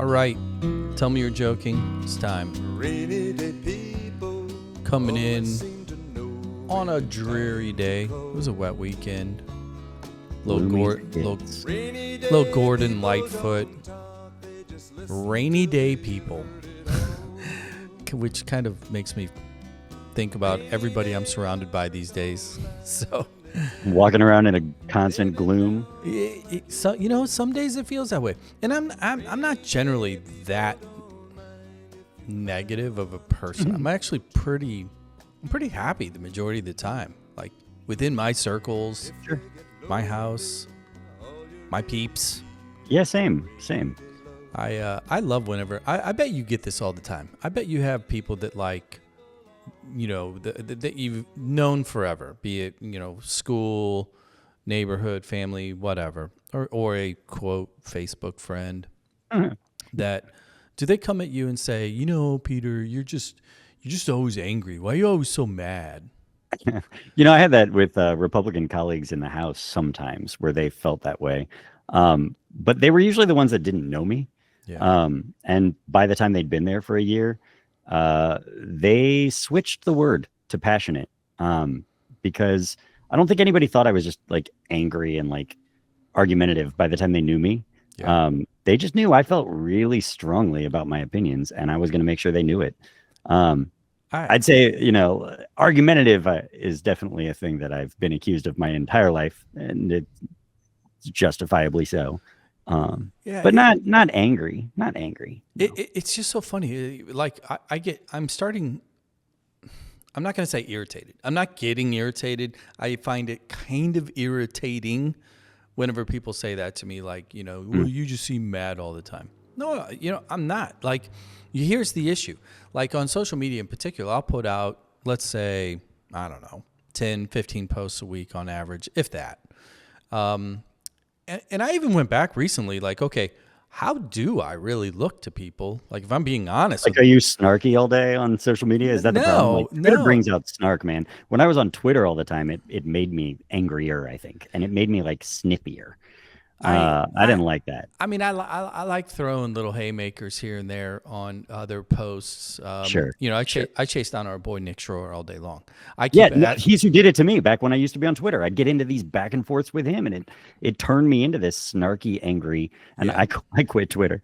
right. Tell me you're joking. It's time. Coming in on a dreary day. It was a wet weekend. Little Gordon Lightfoot. Rainy day people. Which kind of makes me think about everybody I'm surrounded by these days. So walking around in a constant gloom. So some days it feels that way, and I'm not generally that negative of a person. I'm actually pretty happy the majority of the time. Like within my circles, Sure. My house, my peeps. Yeah, same. I love whenever I bet you get this all the time. I bet you have people that like, that you've known forever, be it, school, neighborhood, family, whatever, or a quote Facebook friend that do they come at you and say, Peter, you're just always angry. Why are you always so mad? I had that with Republican colleagues in the House sometimes where they felt that way. But they were usually the ones that didn't know me. Yeah. And by the time they'd been there for a year, they switched the word to passionate, because I don't think anybody thought I was just like angry and like argumentative by the time they knew me. Yeah. They just knew I felt really strongly about my opinions, and I was going to make sure they knew it. I'd say, argumentative is definitely a thing that I've been accused of my entire life, and it's justifiably so. But not angry. No. It's just so funny. Like I'm not going to say irritated. I'm not getting irritated. I find it kind of irritating whenever people say that to me, like, well, you just seem mad all the time. No, I'm not. Like, here's the issue. Like on social media in particular, I'll put out, let's say, I don't know, 10, 15 posts a week on average, if that. And I even went back recently, like, okay, how do I really look to people? Like, if I'm being honest. Like, are you snarky all day on social media? Is that the problem? Like, Twitter brings out snark, man. When I was on Twitter all the time, it made me angrier, I think. And it made me, like, snippier. I didn't like that. I mean, I like throwing little haymakers here and there on other posts. Sure. I chase down our boy Nick Schroer all day long. He's who did it to me back when I used to be on Twitter. I'd get into these back and forths with him, and it turned me into this snarky, angry, and I quit Twitter.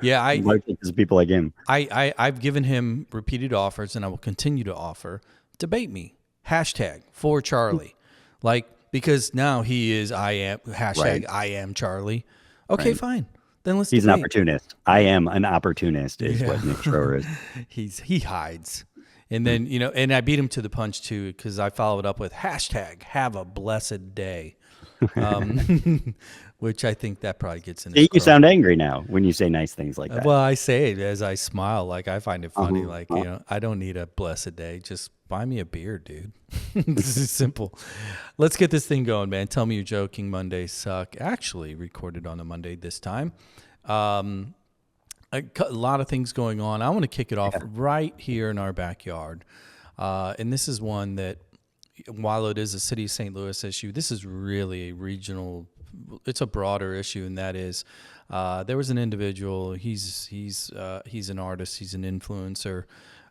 Yeah, because people like him. I've given him repeated offers, and I will continue to offer. Debate me. #4Charlie. Like. Because now he is I am Charlie. Okay, fine. Then let's. He's an opportunist. I am an opportunist is what Nick Schroer is. He hides, and then and I beat him to the punch too because I followed up with #Have a blessed day, which I think that probably gets in. You sound angry now when you say nice things like that. Well, I say it as I smile, like I find it funny. Like I don't need a blessed day. Just buy me a beer, dude. This is simple. Let's get this thing going, man. Tell me you're joking. Mondays suck. Actually, recorded on a Monday this time. A lot of things going on. I want to kick it off right here in our backyard. And this is one that, while it is a city of St. Louis issue, this is really a regional. It's a broader issue, and that is there was an individual. He's an artist. He's an influencer.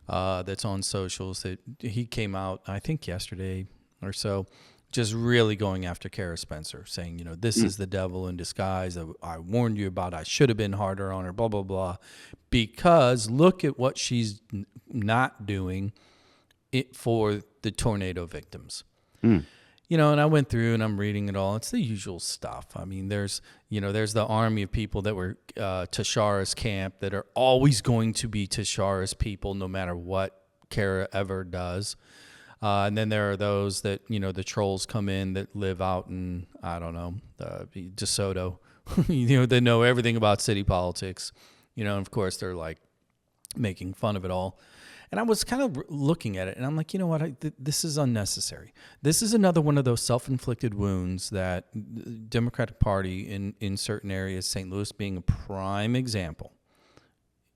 That's on socials that he came out, I think yesterday or so, just really going after Kara Spencer, saying, this is the devil in disguise. I warned you about. I should have been harder on her, blah, blah, blah. Because look at what she's not doing for the tornado victims. And I went through and I'm reading it all. It's the usual stuff. I mean, there's the army of people that were Tashara's camp that are always going to be Tashara's people no matter what Kara ever does. And then there are those that, the trolls come in that live out in, I don't know, DeSoto, they know everything about city politics, and of course they're like making fun of it all. And I was kind of looking at it, and I'm like, you know what? This is unnecessary. This is another one of those self-inflicted wounds that the Democratic Party in certain areas, St. Louis being a prime example,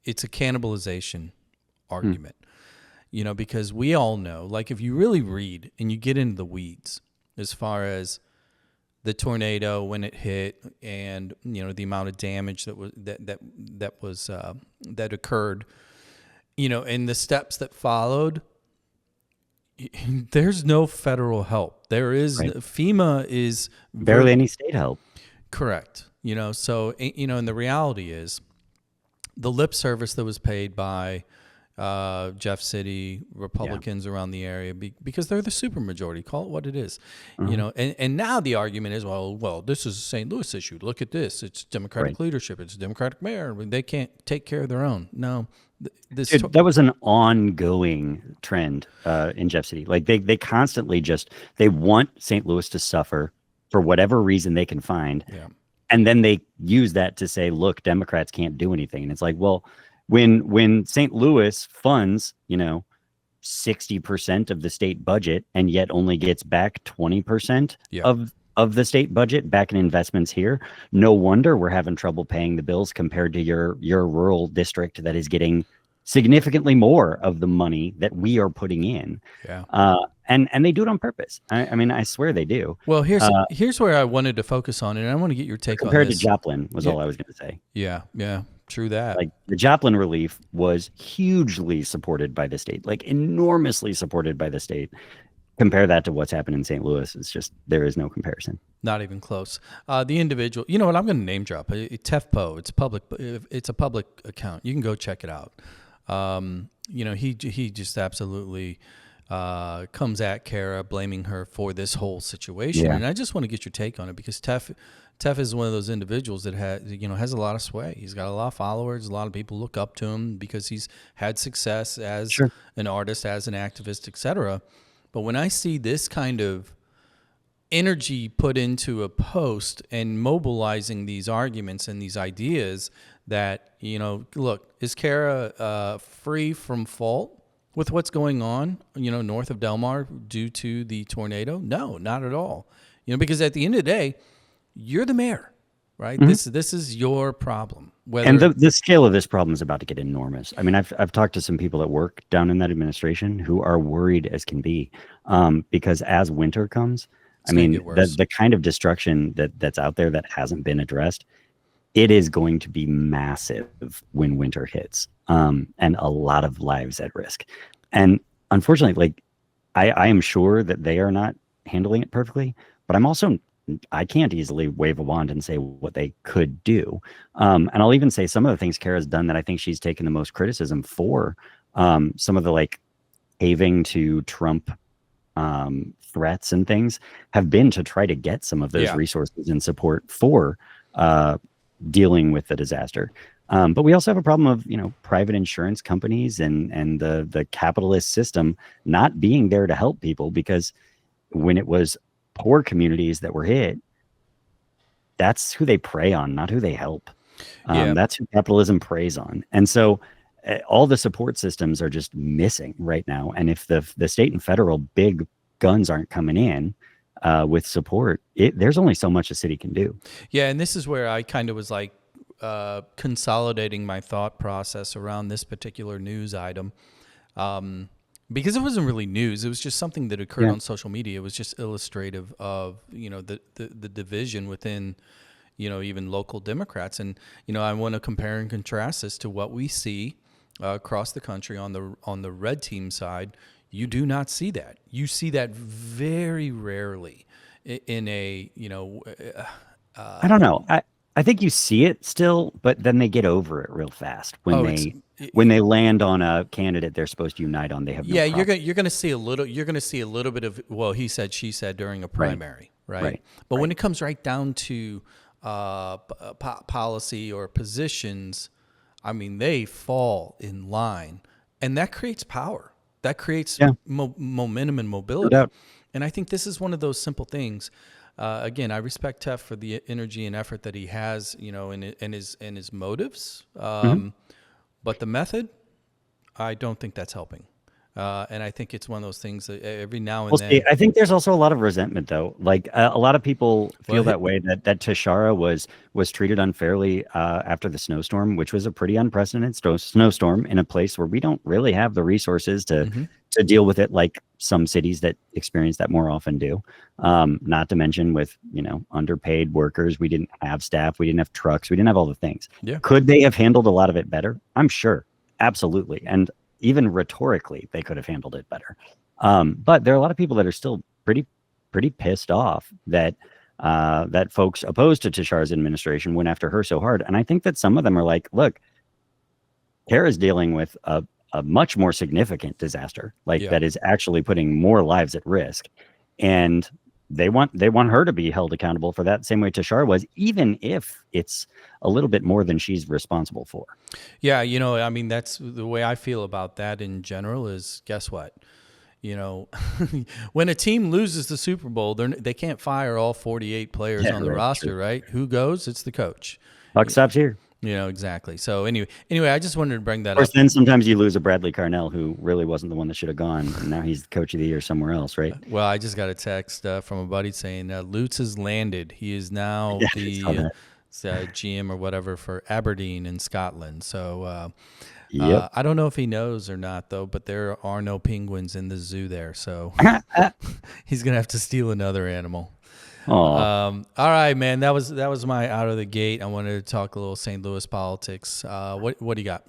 it's a cannibalization argument. Because we all know, like if you really read and you get into the weeds as far as the tornado when it hit, and the amount of damage that occurred, and the steps that followed. There's no federal help. There is FEMA is barely any state help. Correct. So and the reality is the lip service that was paid by Jeff City Republicans around the area because they're the supermajority. Call it what it is. And now the argument is, well, this is a St. Louis issue. Look at this. It's Democratic leadership. It's a Democratic mayor. They can't take care of their own. No. That was an ongoing trend in Jeff City. Like they constantly they want St. Louis to suffer for whatever reason they can find. Yeah. And then they use that to say, look, Democrats can't do anything. And it's like, well, when St. Louis funds, 60% of the state budget and yet only gets back 20% of the state budget back in investments here, no wonder we're having trouble paying the bills compared to your rural district that is getting significantly more of the money that we are putting in. And they do it on purpose. I mean, I swear they do. Well, here's where I wanted to focus on, and I want to get your take on this. Compared to Joplin was all I was going to say. Yeah, true that. Like the Joplin relief was hugely supported by the state, like enormously supported by the state. Compare that to what's happened in St. Louis. It's just, there is no comparison. Not even close. The individual, you know what, I'm going to name drop. TEFPO, it's a public account. You can go check it out. He just absolutely comes at Kara, blaming her for this whole situation. And I just want to get your take on it because Tef is one of those individuals that has a lot of sway. He's got a lot of followers. A lot of people look up to him because he's had success as an artist, as an activist, etc. But when I see this kind of energy put into a post and mobilizing these arguments and these ideas that, look, is Kara free from fault with what's going on, north of Delmar due to the tornado? No, not at all. Because at the end of the day, you're the mayor, right? Mm-hmm. This is your problem. And the scale of this problem is about to get enormous. I mean, I've talked to some people that work down in that administration who are worried as can be, because as winter comes, the kind of destruction that's out there that hasn't been addressed, it is going to be massive when winter hits, and a lot of lives at risk. And unfortunately, I am sure that they are not handling it perfectly, but I can't easily wave a wand and say what they could do. And I'll even say some of the things Kara's done that I think she's taken the most criticism for, some of the caving to Trump threats and things have been to try to get some of those resources and support for dealing with the disaster. But we also have a problem of, private insurance companies and the capitalist system not being there to help people, because when it was poor communities that were hit, that's who they prey on, not who they help. That's who capitalism preys on. And so all the support systems are just missing right now. And if the state and federal big guns aren't coming in with support, there's only so much a city can do. Yeah, and this is where I kind of was consolidating my thought process around this particular news item. Because it wasn't really news. It was just something that occurred on social media. It was just illustrative of, the division within, even local Democrats. And, I want to compare and contrast this to what we see across the country on the red team side. You do not see that. You see that very rarely in a, I don't know. I think you see it still, but then they get over it real fast when they land on a candidate they're supposed to unite on. They have no problem. You're going to see a little bit of, well, he said, she said during a primary, right? But when it comes right down to policy or positions, they fall in line, and that creates power. That creates momentum and mobility. No doubt. And I think this is one of those simple things. Again, I respect Tef for the energy and effort that he has, in his motives. But the method, I don't think that's helping. And I think it's one of those things that every now and then. I think there's also a lot of resentment, though. A lot of people feel that way, that Tashara was treated unfairly after the snowstorm, which was a pretty unprecedented snowstorm in a place where we don't really have the resources to deal with it like some cities that experience that more often do. Not to mention with, underpaid workers, we didn't have staff, we didn't have trucks, we didn't have all the things. Yeah. Could they have handled a lot of it better? I'm sure. Absolutely. And even rhetorically, they could have handled it better. But there are a lot of people that are still pretty pissed off that that folks opposed to Tishar's administration went after her so hard. And I think that some of them are like, look, Kara's dealing with a much more significant disaster, that is actually putting more lives at risk. And they want her to be held accountable for that same way Tishar was, even if it's a little bit more than she's responsible for. Yeah, I mean, that's the way I feel about that in general is, guess what? When a team loses the Super Bowl, they can't fire all 48 players on the roster, true. Right? Who goes? It's the coach. Buck stops here. Exactly. So anyway, I just wanted to bring that up. Of course, then sometimes you lose a Bradley Carnell who really wasn't the one that should have gone, and now he's the coach of the year somewhere else, right? Well, I just got a text from a buddy saying Lutz has landed. He is now the GM or whatever for Aberdeen in Scotland. So I don't know if he knows or not, though, but there are no penguins in the zoo there. So he's going to have to steal another animal. All right, man. That was my out of the gate. I wanted to talk a little St. Louis politics. What do you got?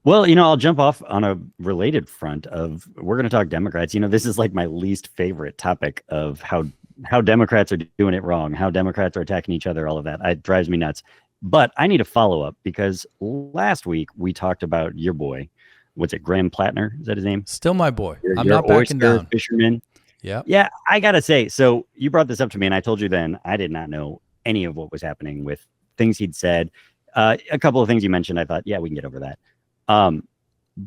Well, I'll jump off on a related front of we're going to talk Democrats. This is like my least favorite topic of how Democrats are doing it wrong, how Democrats are attacking each other, all of that. It drives me nuts. But I need a follow up because last week we talked about your boy. What's it? Graham Platner? Is that his name? Still my boy. I'm not backing down. Fisherman. Yeah. Yeah, I got to say, so you brought this up to me and I told you then I did not know any of what was happening with things he'd said. A couple of things you mentioned, I thought, yeah, we can get over that.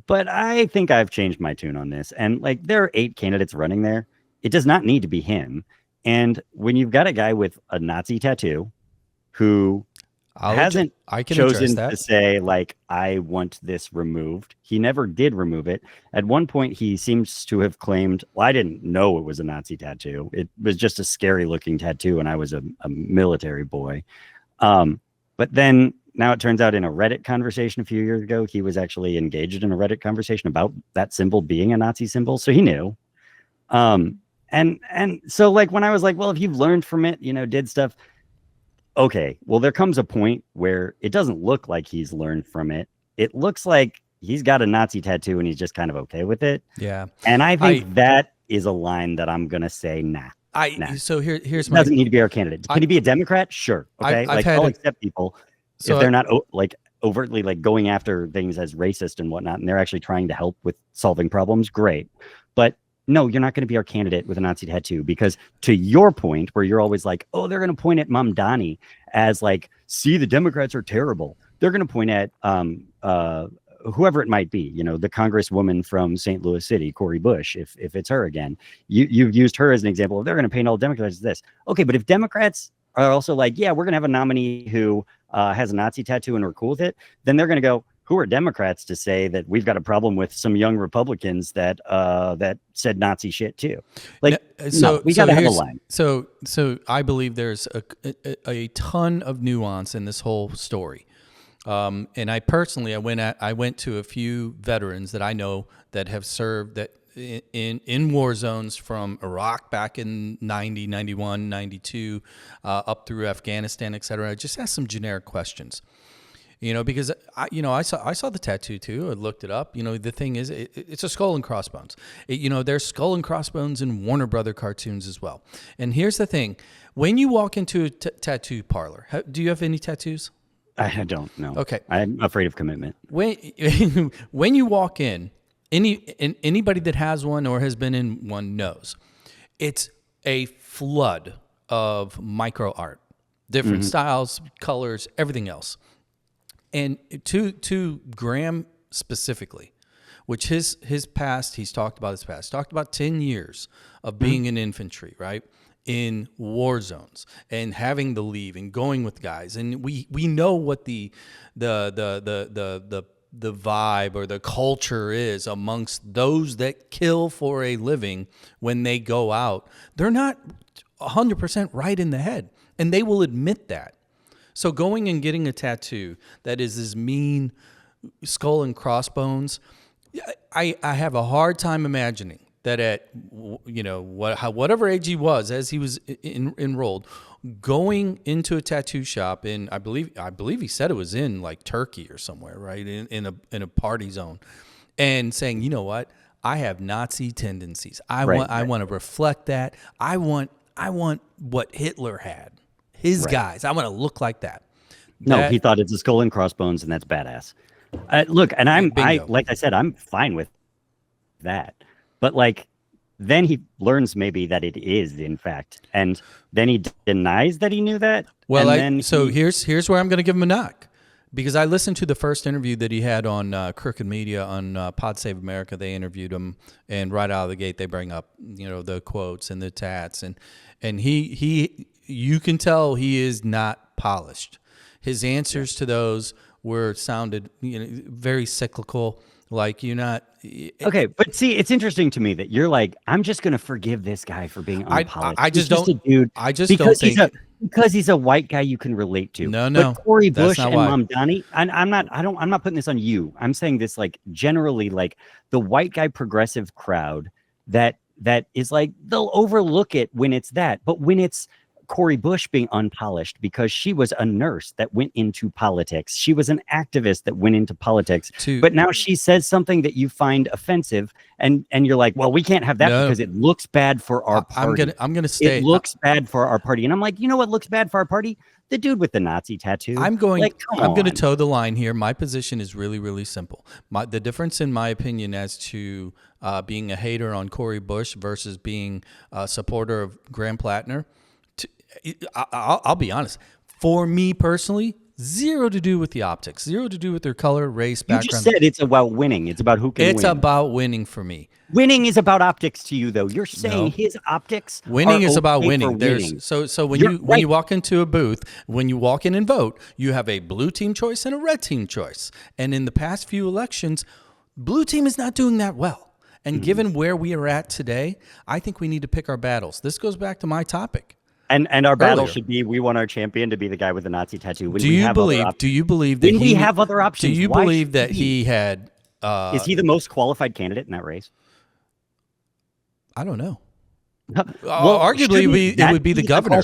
But I think I've changed my tune on this. And there are 8 candidates running there. It does not need to be him. And when you've got a guy with a Nazi tattoo who hasn't chosen to say, I want this removed. He never did remove it. At one point, he seems to have claimed, well, I didn't know it was a Nazi tattoo. It was just a scary looking tattoo, and I was a military boy. But then now it turns out in a Reddit conversation a few years ago, he was actually engaged in a Reddit conversation about that symbol being a Nazi symbol. So he knew. And so when I was like, well, if you've learned from it, did stuff. Okay, well, there comes a point where it doesn't look like he's learned from it. It looks like he's got a Nazi tattoo and he's just kind of okay with it. Yeah. And I think that is a line that I'm going to say, nah. So here's my... doesn't need to be our candidate. Can he be a Democrat? Sure. Okay. I'll accept people if they're not overtly going after things as racist and whatnot, and they're actually trying to help with solving problems. Great. But no, you're not going to be our candidate with a Nazi tattoo, because to your point where you're always like, oh, they're going to point at Mamdani as see, the Democrats are terrible. They're going to point at whoever it might be, the congresswoman from St. Louis City, Cori Bush, if it's her again. You've used her as an example of they're going to paint all Democrats as this. Okay, but if Democrats are also yeah, we're going to have a nominee who has a Nazi tattoo and we're cool with it, then they're going to go, who are Democrats to say that we've got a problem with some young Republicans that said Nazi shit too? We got to have a line. So I believe there's a ton of nuance in this whole story. And I personally, I went to a few veterans that I know that have served in war zones from Iraq back in 90, 91, 92, up through Afghanistan, et cetera. I just asked some generic questions. Because I saw the tattoo too. I looked it up. The thing is, it's a skull and crossbones. There's skull and crossbones in Warner Brother cartoons as well. And here's the thing: when you walk into a tattoo parlor, do you have any tattoos? I don't know. Okay, I'm afraid of commitment. When you walk in, anybody that has one or has been in one knows it's a flood of micro art, different styles, colors, everything else. And to Graham specifically, which his past, he's talked about his past, talked about 10 years of being in infantry, right? In war zones and having to leave and going with guys. And we know what the vibe or the culture is amongst those that kill for a living when they go out. They're not 100% right in the head, and they will admit that. So going and getting a tattoo that is this mean skull and crossbones, I have a hard time imagining that at whatever age he was, as he was enrolled, going into a tattoo shop in I believe he said it was in like Turkey or somewhere, right, in a party zone, and saying, you know what, I have Nazi tendencies. I want to reflect that. I want what Hitler had. His guys. I want to look like that. No, he thought it's a skull and crossbones, and that's badass. Look, and like I said, I'm fine with that. But like, then he learns maybe that it is, in fact, and then he denies that he knew that. Well, here's where I'm going to give him a knock, because I listened to the first interview that he had on Crooked Media on Pod Save America. They interviewed him, and right out of the gate they bring up the quotes and the tats, and he you can tell he is not polished. His answers to those sounded very cyclical. Like, you're not okay, but see, it's interesting to me that you're like, I'm just gonna forgive this guy for being unpolished. I just don't, a dude. I just don't think because he's a white guy you can relate to. No, but Corey Bush and Mamdani, and I'm not putting this on you. I'm saying this like generally, like the white guy progressive crowd that is like, they'll overlook it when it's that, but when it's Corey Bush being unpolished because she was a nurse that went into politics. She was an activist that went into politics. But now she says something that you find offensive, and you're like, well, we can't have that because it looks bad for our party. I'm gonna stay. It looks bad for our party. And I'm like, you know what looks bad for our party? The dude with the Nazi tattoo. I'm going to toe the line here. My position is really, really simple. The difference in my opinion as to being a hater on Corey Bush versus being a supporter of Graham Platner, I'll be honest. For me personally, zero to do with the optics, zero to do with their color, race, background. You just said it's about winning. It's about who can win. It's about winning for me. Winning is about optics to you, though. You're saying his optics. Winning is about winning. So when you walk into a booth, when you walk in and vote, you have a blue team choice and a red team choice. And in the past few elections, blue team is not doing that well. And given where we are at today, I think we need to pick our battles. This goes back to my topic. And our battle should be, we want our champion to be the guy with the Nazi tattoo. Do you believe that we have other options? Do you believe that he had? Is he the most qualified candidate in that race? I don't know. Well, arguably, it would be the governor.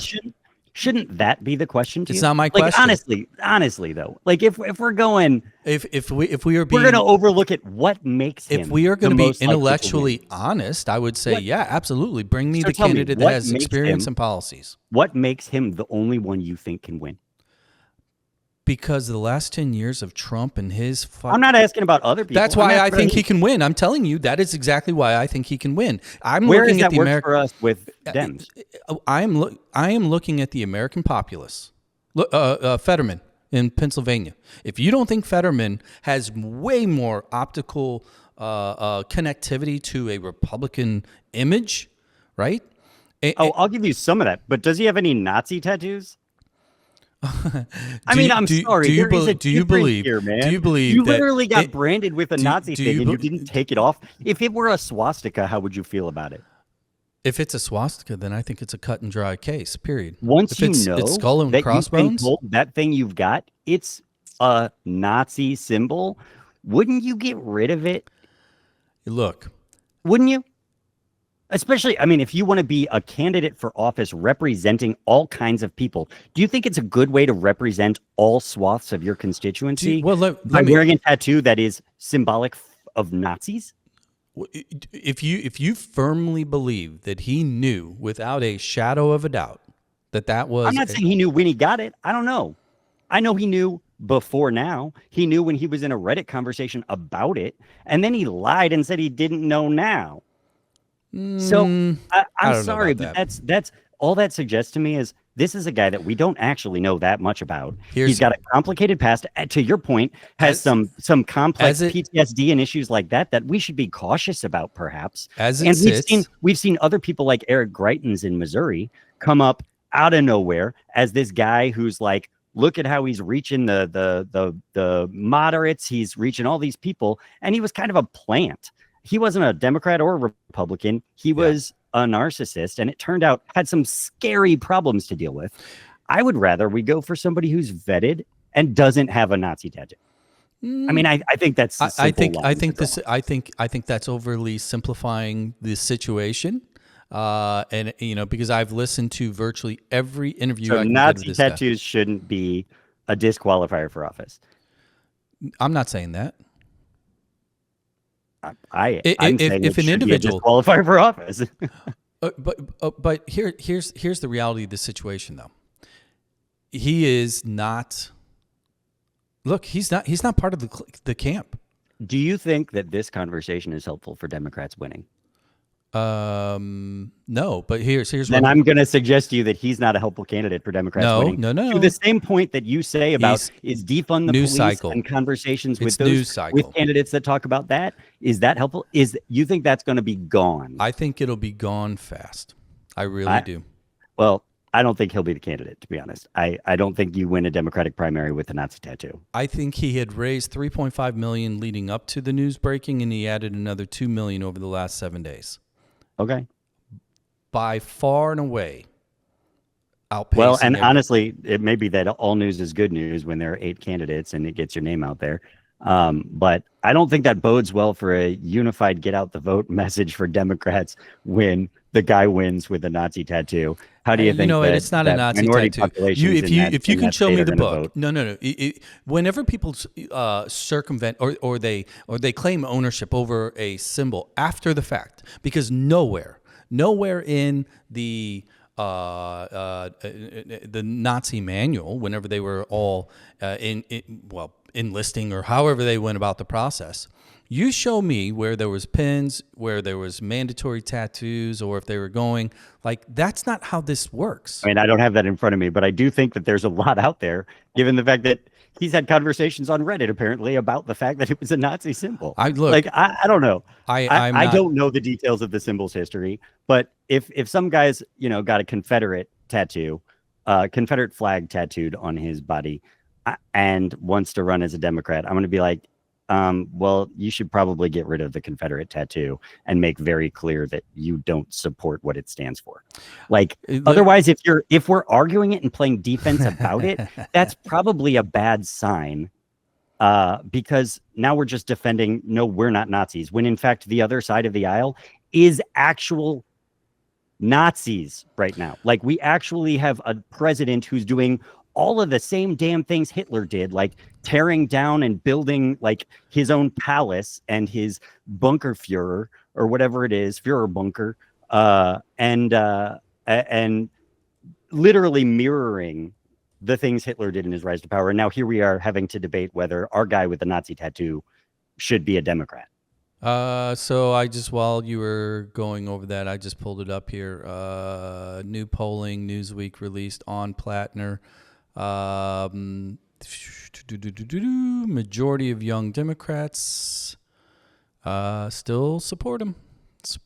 Shouldn't that be the question to you? It's not my question. Honestly though, like if we're going, if we are being, we're going to overlook it. What makes him? If we are going to be intellectually honest, I would say, yeah, absolutely. Bring me the candidate that has experience and policies. What makes him the only one you think can win? Because the last 10 years of Trump and his I'm not asking about other people. That's why I think he can win. I'm telling you, that is exactly why I think he can win. Where looking at the American for us with Dems. I am looking at the American populace. Fetterman in Pennsylvania. If you don't think Fetterman has way more optical connectivity to a Republican image, right? I'll give you some of that. But does he have any Nazi tattoos? I'm sorry. Do you believe you literally got branded with a Nazi thing and you didn't take it off? If it were a swastika, how would you feel about it? If it's a swastika, then I think it's a cut and dry case. Period. Once if it's skull and crossbones, that thing you've got, it's a Nazi symbol. Wouldn't you get rid of it? Look, wouldn't you? Especially, if you want to be a candidate for office representing all kinds of people, do you think it's a good way to represent all swaths of your constituency by wearing a tattoo that is symbolic of Nazis? If you firmly believe that he knew without a shadow of a doubt that was... I'm not saying he knew when he got it. I don't know. I know he knew before now. He knew when he was in a Reddit conversation about it, and then he lied and said he didn't know now. So I'm sorry, but that's all that suggests to me is this is a guy that we don't actually know that much about. He's got a complicated past. To your point, has some complex PTSD and issues like that we should be cautious about, perhaps. We've seen other people like Eric Greitens in Missouri come up out of nowhere as this guy who's like, look at how he's reaching the moderates. He's reaching all these people, and he was kind of a plant. He wasn't a Democrat or a Republican. He was a narcissist, and it turned out had some scary problems to deal with. I would rather we go for somebody who's vetted and doesn't have a Nazi tattoo. I mean, I think that's I think that's overly simplifying the situation. And because I've listened to virtually every interview I can get of Nazi this tattoos shouldn't be a disqualifier for office. I'm not saying that. I'm saying if it an should individual be a disqualifier for office. but here's the reality of the situation, though. He is not. Look, he's not part of the camp. Do you think that this conversation is helpful for Democrats winning? No, but here's then I'm going to suggest to you that he's not a helpful candidate for Democrats winning. No. To the same point that you say about is defund the police cycle. And conversations with with candidates that talk about that. Is that helpful? You think that's going to be gone? I think it'll be gone fast. I really do. Well, I don't think he'll be the candidate, to be honest. I don't think you win a Democratic primary with a Nazi tattoo. I think he had raised $3.5 million leading up to the news breaking, and he added another $2 million over the last 7 days. Okay. By far and away, outpacing. Well, and honestly, it may be that all news is good news when there are 8 candidates and it gets your name out there. But I don't think that bodes well for a unified get out the vote message for Democrats when the guy wins with a Nazi tattoo. How do you think that, it's not a Nazi tattoo. If you can show me the book. No. Whenever people circumvent or they claim ownership over a symbol after the fact, because nowhere in the Nazi manual, whenever they were all enlisting or however they went about the process, you show me where there was pins, where there was mandatory tattoos, or if they were going like, that's not how this works. I mean, I don't have that in front of me, but I do think that there's a lot out there, given the fact that he's had conversations on Reddit apparently about the fact that it was a Nazi symbol. I don't know. I don't know the details of the symbol's history, but if some guy's got a Confederate tattoo, Confederate flag tattooed on his body, and wants to run as a Democrat, I'm going to be like, well, you should probably get rid of the Confederate tattoo and make very clear that you don't support what it stands for. Otherwise, if we're arguing it and playing defense about it, that's probably a bad sign. Because now we're just defending, no, we're not Nazis, when in fact the other side of the aisle is actual Nazis right now. Like, we actually have a president who's doing all of the same damn things Hitler did, like tearing down and building like his own palace and his bunker Führer or whatever it is, Führer bunker, and literally mirroring the things Hitler did in his rise to power. And now here we are having to debate whether our guy with the Nazi tattoo should be a Democrat. So while you were going over that, I just pulled it up here. New polling Newsweek released on Platner. Majority of young Democrats still support him.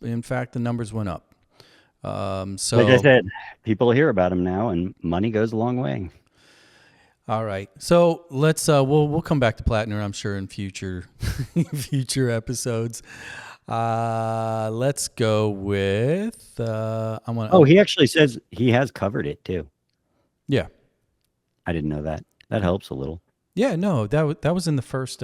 In fact, the numbers went up. So, like I said, people hear about him now, and money goes a long way. All right, so let's we'll come back to Platner, I'm sure, in future episodes. Let's go with he actually says he has covered it too. Yeah. I didn't know that. That helps a little. Yeah, no, that was in the first.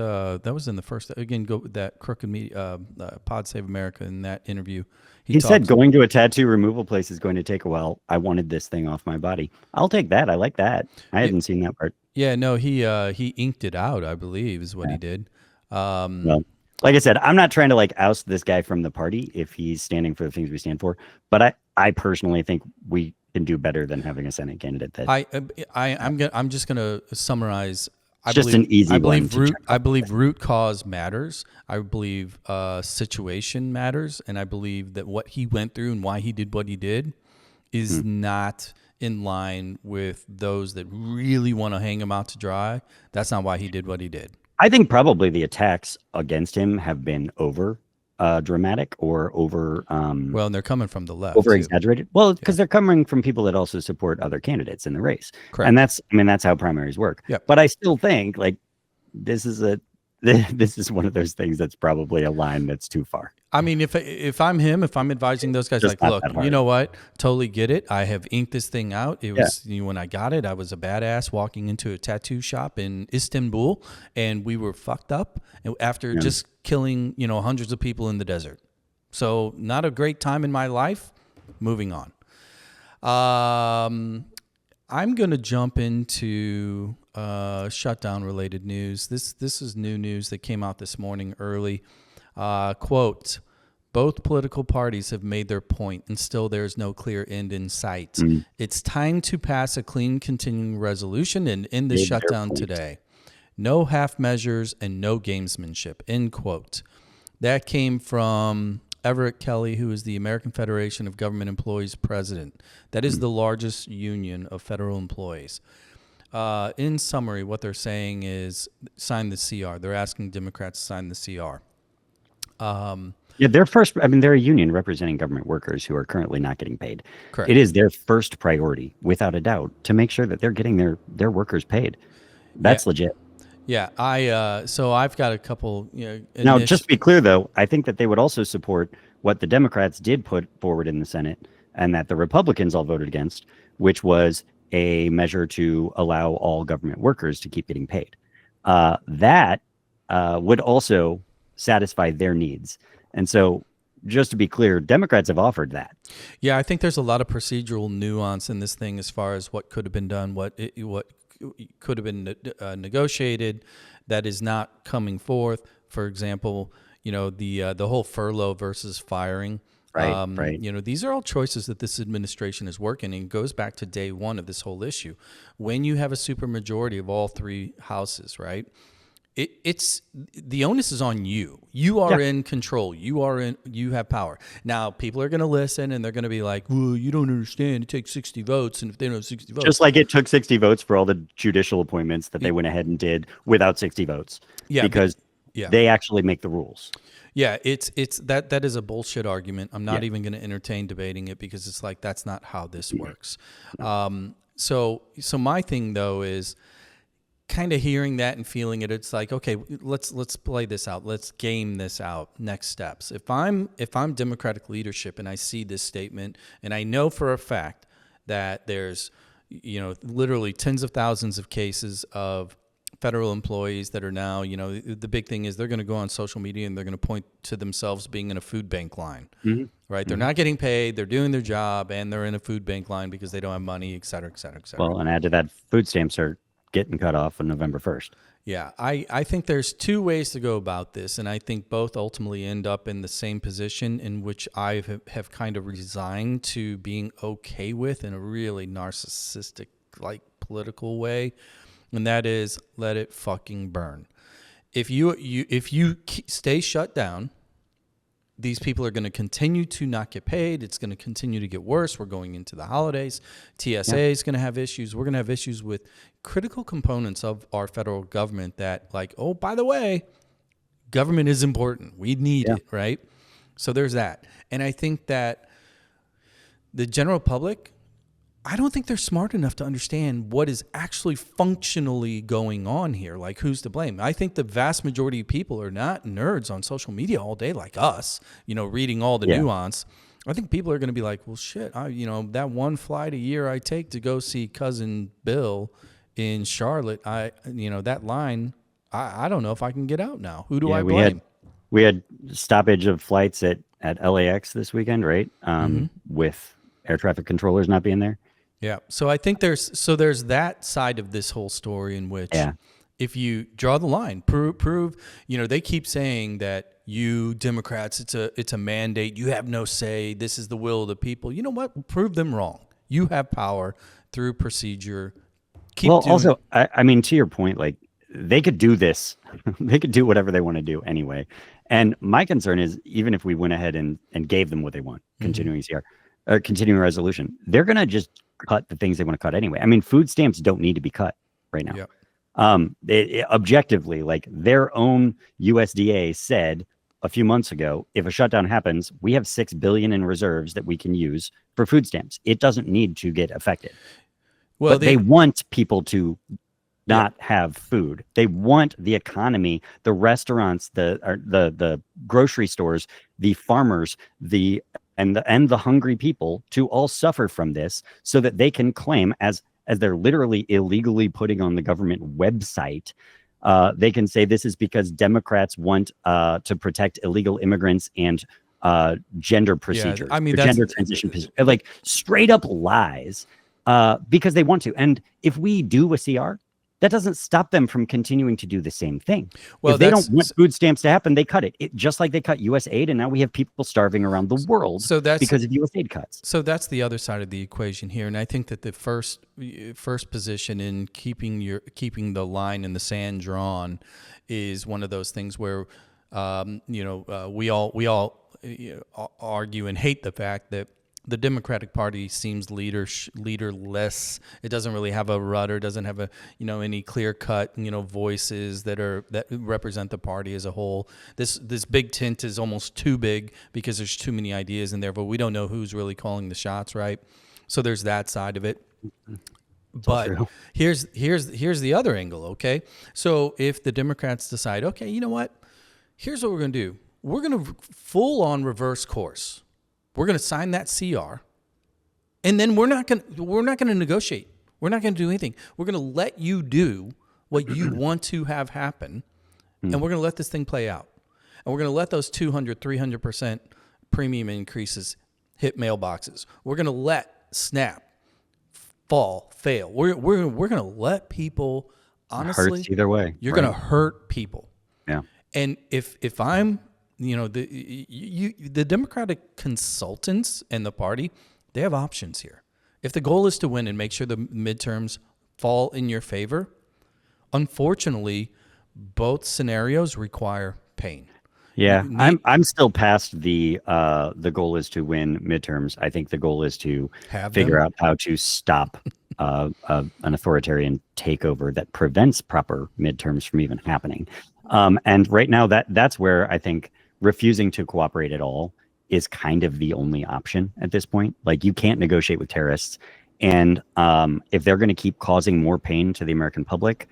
Again, go with that crooked media, Pod Save America. In that interview, he said going to a tattoo removal place is going to take a while. I wanted this thing off my body. I'll take that. I like that. I hadn't seen that part. Yeah, no, he inked it out, I believe, is what he did. Well, like I said, I'm not trying to like oust this guy from the party if he's standing for the things we stand for, but I personally think we can do better than having a Senate candidate. I'm just gonna summarize. I believe root cause matters. I believe situation matters, and I believe that what he went through and why he did what he did is not in line with those that really want to hang him out to dry. That's not why he did what he did. I think probably the attacks against him have been over dramatic or over well, and they're coming from the left, over exaggerated. Well, because they're coming from people that also support other candidates in the race. Correct. And that's how primaries work. Yeah. But I still think like this is this is one of those things that's probably a line that's too far. I mean, if I'm him, if I'm advising those guys, Just like, look, you know what? Totally get it. I have inked this thing out. It was when I got it, I was a badass walking into a tattoo shop in Istanbul, and we were fucked up after just killing hundreds of people in the desert. So not a great time in my life. Moving on. I'm gonna jump into shutdown related news. This is new news that came out this morning early. Quote, both political parties have made their point and still there is no clear end in sight. It's time to pass a clean continuing resolution and end the shutdown today. No half measures and no gamesmanship, end quote. That came from Everett Kelly, who is the American Federation of Government Employees president. That is the largest union of federal employees. In summary, what they're saying is sign the CR. They're asking Democrats to sign the CR. They're a union representing government workers who are currently not getting paid. Correct. It is their first priority, without a doubt, to make sure that they're getting their workers paid. That's legit. Yeah, so I've got a couple. Now, just to be clear, though, I think that they would also support what the Democrats did put forward in the Senate, and that the Republicans all voted against, which was a measure to allow all government workers to keep getting paid. That would also satisfy their needs. And so, just to be clear, Democrats have offered that. Yeah, I think there's a lot of procedural nuance in this thing as far as what could have been done, what could have been negotiated that is not coming forth. For example, the whole furlough versus firing. Right. These are all choices that this administration is working, and it goes back to day one of this whole issue. When you have a supermajority of all three houses, right? It's the onus is on you. You are in control. You have power. Now, people are going to listen and they're going to be like, well, you don't understand. It takes 60 votes. And if they don't have 60 votes. Just like it took 60 votes for all the judicial appointments that they went ahead and did without 60 votes. Yeah. Because they actually make the rules. Yeah, it's that is a bullshit argument. I'm not even going to entertain debating it because it's like, that's not how this works. So my thing though is, kind of hearing that and feeling it, it's like, okay, let's play this out. Let's game this out. Next steps. If I'm Democratic leadership and I see this statement and I know for a fact that there's, literally tens of thousands of cases of federal employees that are now, the big thing is they're going to go on social media and they're going to point to themselves being in a food bank line, right? They're not getting paid. They're doing their job and they're in a food bank line because they don't have money, et cetera, et cetera, et cetera. Well, and add to that, food stamps are getting cut off on November 1st. Yeah, I think there's two ways to go about this, and I think both ultimately end up in the same position in which I have kind of resigned to being okay with in a really narcissistic, like, political way, and that is let it fucking burn. If you stay shut down, these people are going to continue to not get paid. It's going to continue to get worse. We're going into the holidays. TSA is going to have issues. We're going to have issues with critical components of our federal government that, like, oh, by the way, government is important. We need it, right? So there's that. And I think that the general public, I don't think they're smart enough to understand what is actually functionally going on here. Like, who's to blame? I think the vast majority of people are not nerds on social media all day like us, reading all the nuance. I think people are going to be like, well, shit, that one flight a year I take to go see cousin Bill in Charlotte, that line, I don't know if I can get out now. Who do I blame? We had stoppage of flights at LAX this weekend, right? With air traffic controllers not being there. Yeah. So I think there's that side of this whole story in which if you draw the line, prove, they keep saying that you Democrats, it's a mandate. You have no say. This is the will of the people. You know what? Prove them wrong. You have power through procedure. Also, I mean, to your point, like, they could do this. They could do whatever they want to do anyway. And my concern is, even if we went ahead and gave them what they want, continuing resolution, they're going to just cut the things they want to cut anyway. I mean, food stamps don't need to be cut right now. Objectively, like, their own USDA said a few months ago, if a shutdown happens, we have $6 billion in reserves that we can use for food stamps. It doesn't need to get affected. Well, but they want people to, not have food. They want the economy, the restaurants, the grocery stores, the farmers, the hungry people to all suffer from this, so that they can claim, as they're literally illegally putting on the government website, they can say this is because Democrats want to protect illegal immigrants and gender procedures, gender transition, like straight up lies, because they want to. And if we do a CR, that doesn't stop them from continuing to do the same thing. Well, if they don't want food stamps to happen, they cut it. Just like they cut U.S. aid, and now we have people starving around the world because of U.S. aid cuts. So that's the other side of the equation here, and I think that the first position in keeping the line in the sand drawn is one of those things where we all argue and hate the fact that the Democratic Party seems leaderless. It doesn't really have a rudder, doesn't have any clear cut voices that represent the party as a whole. This big tent is almost too big because there's too many ideas in there, but we don't know who's really calling the shots, right? So there's that side of it. But here's the other angle, okay? So if the Democrats decide, okay, you know what? Here's what we're going to do. We're going to full on reverse course. We're going to sign that CR, and then we're not going to negotiate. We're not going to do anything. We're going to let you do what you want to have happen, and we're going to let this thing play out. And we're going to let those 200, 300% premium increases hit mailboxes. We're going to let SNAP fail. We're going to let people, honestly, hurts either way. You're going to hurt people. Yeah. And if I'm the Democratic consultants and the party, they have options here. If the goal is to win and make sure the midterms fall in your favor, unfortunately, both scenarios require pain. Yeah, I'm still past the goal is to win midterms. I think the goal is to figure out how to stop an authoritarian takeover that prevents proper midterms from even happening. And right now, that's where I think refusing to cooperate at all is kind of the only option at this point. Like, you can't negotiate with terrorists. And if they're going to keep causing more pain to the American public,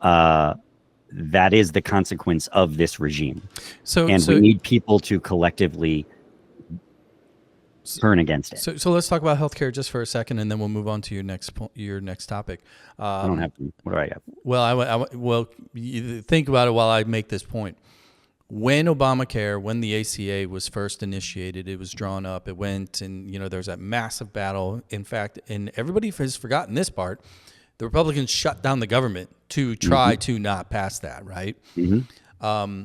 that is the consequence of this regime. So we need people to collectively turn against it. So let's talk about healthcare just for a second, and then we'll move on to your next topic. I don't have to. What do I have? Well, you think about it while I make this point. When Obamacare, when the ACA was first initiated, it was drawn up. It went, and there was that massive battle. In fact, and everybody has forgotten this part. The Republicans shut down the government to try to not pass that, right? Mm-hmm.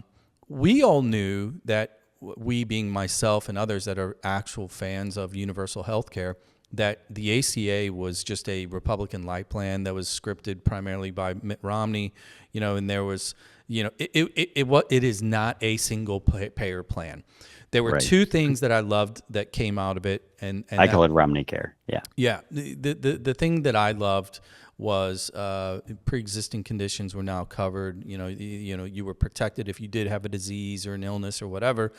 We all knew that, we being myself and others that are actual fans of universal health care, that the ACA was just a Republican light plan that was scripted primarily by Mitt Romney, and there was, it is not a single payer plan. There were two things that I loved that came out of it, and I call it Romney Care. Yeah. Yeah. The thing that I loved was pre-existing conditions were now covered. You were protected if you did have a disease or an illness or whatever.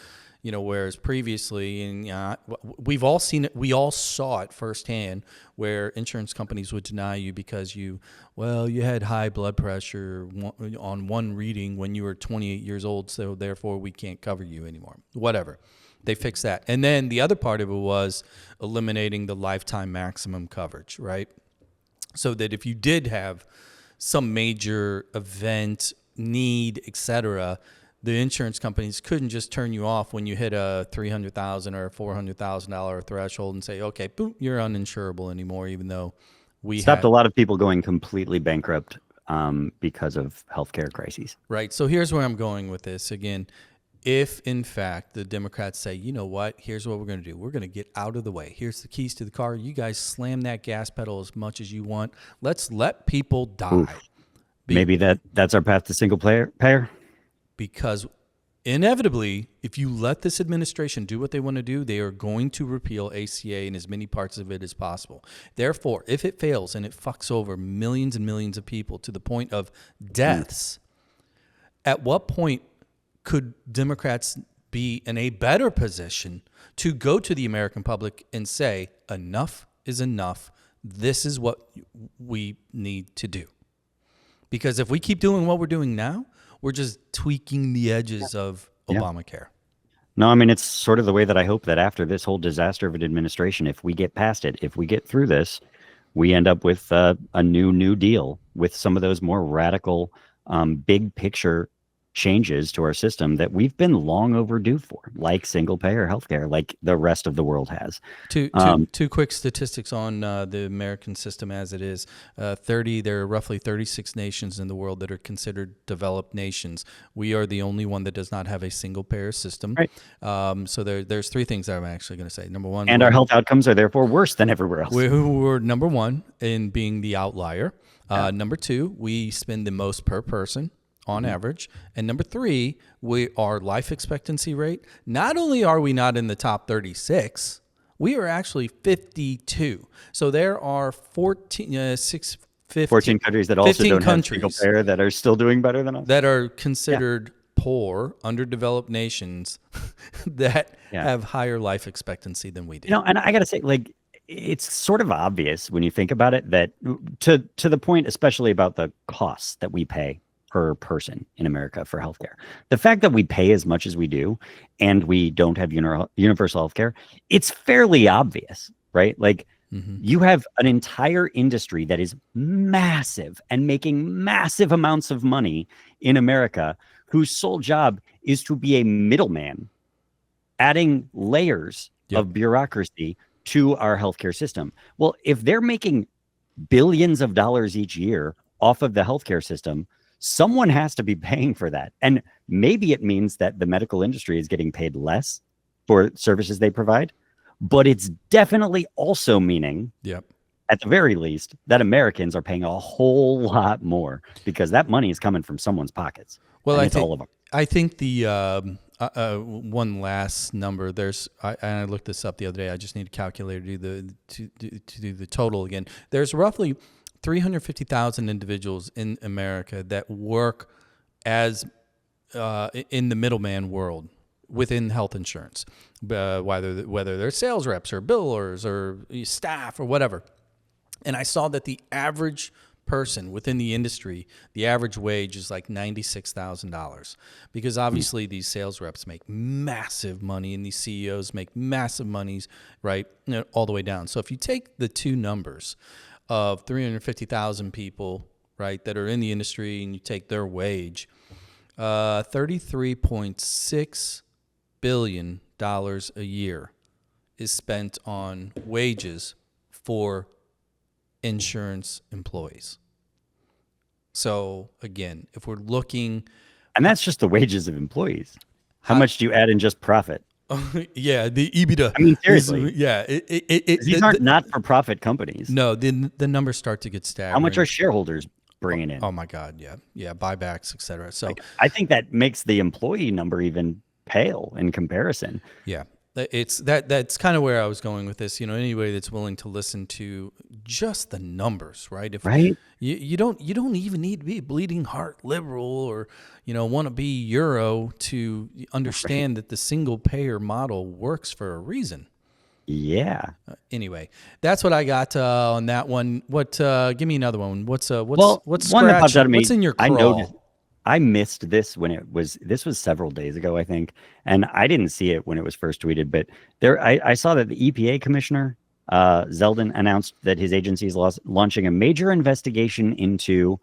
Whereas previously, and we've all seen it, we all saw it firsthand, where insurance companies would deny you because you had high blood pressure on one reading when you were 28 years old, so therefore we can't cover you anymore. Whatever. They fixed that. And then the other part of it was eliminating the lifetime maximum coverage, right? So that if you did have some major event, need, etc., the insurance companies couldn't just turn you off when you hit a $300,000 or $400,000 threshold and say, okay, boom, you're uninsurable anymore, even though we stopped a lot of people going completely bankrupt because of healthcare crises. Right. So here's where I'm going with this. Again, if in fact the Democrats say, you know what, here's what we're going to do. We're going to get out of the way. Here's the keys to the car. You guys slam that gas pedal as much as you want. Let's let people die. Oof. Maybe that's our path to single payer. Because inevitably, if you let this administration do what they want to do, they are going to repeal ACA in as many parts of it as possible. Therefore, if it fails and it fucks over millions and millions of people to the point of deaths, at what point could Democrats be in a better position to go to the American public and say, enough is enough. This is what we need to do. Because if we keep doing what we're doing now, we're just tweaking the edges of Obamacare. No, I mean, it's sort of the way that I hope that after this whole disaster of an administration, if we get past it, if we get through this, we end up with a new deal with some of those more radical, big picture changes to our system that we've been long overdue for, like single payer healthcare, like the rest of the world has. Two quick statistics on the American system as it is. There are roughly 36 nations in the world that are considered developed nations. We are the only one that does not have a single payer system. Right. So there's three things that I'm actually going to say. Number one, and our health outcomes are therefore worse than everywhere else. We're number one in being the outlier. Number two, we spend the most per person on average. And number three, our life expectancy rate, not only are we not in the top 36, we are actually 52. So there are 14 countries that also don't have single payer that are still doing better than us. That are considered poor, underdeveloped nations that have higher life expectancy than we do. And I got to say, like, it's sort of obvious when you think about it that to the point, especially about the costs that we pay per person in America for healthcare. The fact that we pay as much as we do and we don't have universal healthcare, it's fairly obvious, right? Like you have an entire industry that is massive and making massive amounts of money in America whose sole job is to be a middleman, adding layers of bureaucracy to our healthcare system. Well, if they're making billions of dollars each year off of the healthcare system, someone has to be paying for that. And maybe it means that the medical industry is getting paid less for services they provide, but it's definitely also meaning, at the very least, that Americans are paying a whole lot more because that money is coming from someone's pockets. Well, I think the one last number. I looked this up the other day. I just need a calculator to do the total again. There's roughly 350,000 individuals in America that work as in the middleman world within health insurance, whether they're sales reps or billers or staff or whatever. And I saw that the average person within the industry, the average wage is like $96,000 because obviously these sales reps make massive money and these CEOs make massive monies, right, all the way down. So if you take the two numbers of 350,000 people, right, that are in the industry and you take their wage, $33.6 billion a year is spent on wages for insurance employees. So again, if we're looking, and that's just the wages of employees. How much do you add in just profit? The EBITDA. I mean, seriously. These aren't not-for-profit companies. No, the numbers start to get staggering. How much are shareholders bringing in? Oh my God, buybacks, et cetera. So I think that makes the employee number even pale in comparison. Yeah. That's kind of where I was going with this. Anybody that's willing to listen to just the numbers, right? Right. You don't even need to be a bleeding heart liberal or want to be Euro to understand that the single payer model works for a reason. Yeah. Anyway, that's what I got on that one. Give me another one. What's one that popped out of me? What's in your crawl? I missed this this was several days ago, I think, and I didn't see it when it was first tweeted, but I saw that the EPA commissioner, Zeldin, announced that his agency is launching a major investigation into,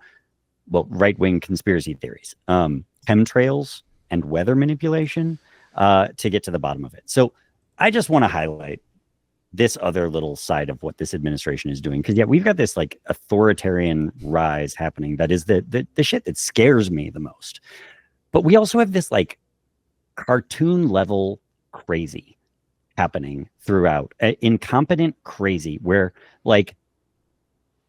right-wing conspiracy theories, chemtrails and weather manipulation, to get to the bottom of it. So I just want to highlight this other little side of what this administration is doing. Because we've got this like authoritarian rise happening. That is the shit that scares me the most. But we also have this like cartoon level crazy happening throughout, incompetent crazy, where like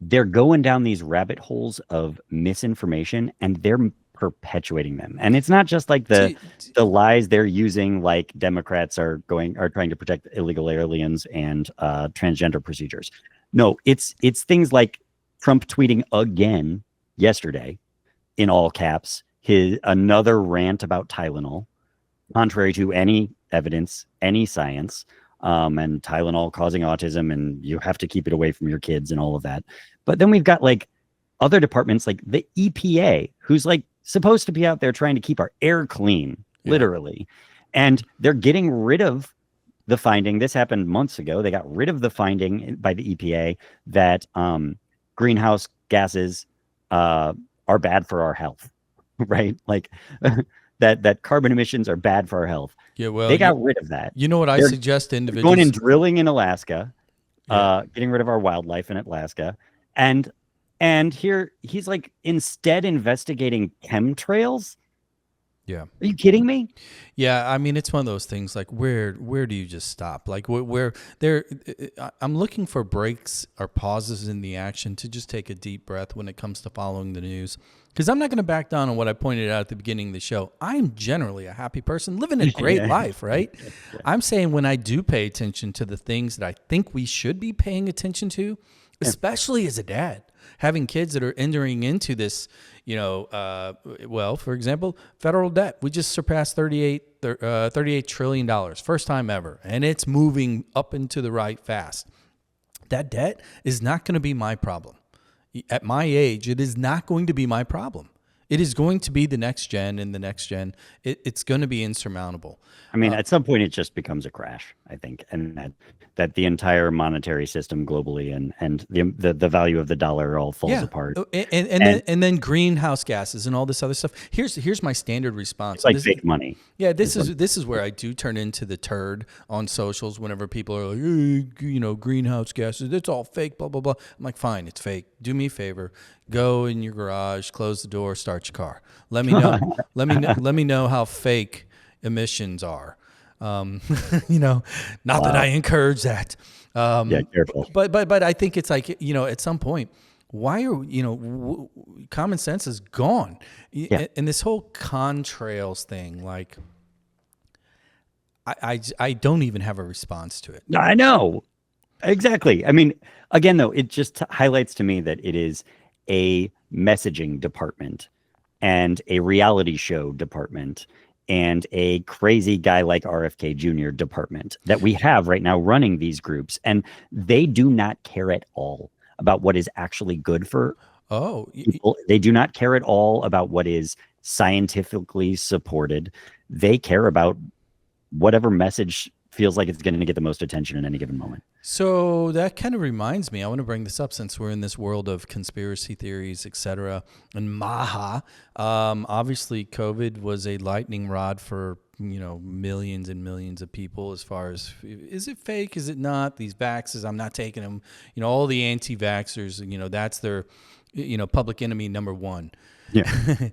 they're going down these rabbit holes of misinformation and they're perpetuating them. And it's not just like the lies they're using, like Democrats are trying to protect illegal aliens and transgender procedures. No, it's things like Trump tweeting again yesterday in all caps another rant about Tylenol, contrary to any evidence, any science, and Tylenol causing autism and you have to keep it away from your kids and all of that. But then we've got like other departments like the EPA, who's like supposed to be out there trying to keep our air clean, literally. And they're getting rid of the finding. This happened months ago. They got rid of the finding by the EPA that greenhouse gases are bad for our health, right? Like that carbon emissions are bad for our health. Yeah, well, they got rid of that. You know what I suggest to individuals? Going and drilling in Alaska, getting rid of our wildlife in Alaska, and here he's like instead investigating chemtrails. Yeah. Are you kidding me? Yeah, I mean, it's one of those things like where do you just stop? Like where there I'm looking for breaks or pauses in the action to just take a deep breath when it comes to following the news. Because I'm not going to back down on what I pointed out at the beginning of the show. I'm generally a happy person living a great life, right? Yeah. I'm saying when I do pay attention to the things that I think we should be paying attention to, especially as a dad, having kids that are entering into this, well, for example, federal debt. We just surpassed $38 trillion, first time ever, and it's moving up and to the right fast. That debt is not going to be my problem. At my age, it is not going to be my problem. It is going to be the next gen, and the next gen, it's going to be insurmountable. I mean, at some point, it just becomes a crash, I think, and that the entire monetary system globally and the value of the dollar all falls apart. And then greenhouse gases and all this other stuff. Here's my standard response. It's like fake money. Yeah, this is where I do turn into the turd on socials whenever people are like, hey, greenhouse gases, it's all fake, blah, blah, blah. I'm like, fine, it's fake. Do me a favor. Go in your garage, close the door, start your car. Let me know. let me know how fake emissions are. Not that I encourage that. Careful. But I think it's like, at some point, why are, common sense is gone. Yeah. And this whole contrails thing, like, I don't even have a response to it. I know. Exactly. I mean, again, though, it just highlights to me that it is a messaging department and a reality show department and a crazy guy like RFK Jr. department that we have right now running these groups. And they do not care at all about what is actually good for people. They do not care at all about what is scientifically supported. They care about whatever message feels like it's going to get the most attention in any given moment. So that kind of reminds me, I want to bring this up since we're in this world of conspiracy theories, et cetera, and Maha. Obviously, COVID was a lightning rod for, millions and millions of people as far as, is it fake? Is it not? These vaxxers, I'm not taking them. All the anti-vaxxers, that's their, public enemy number one. Yeah.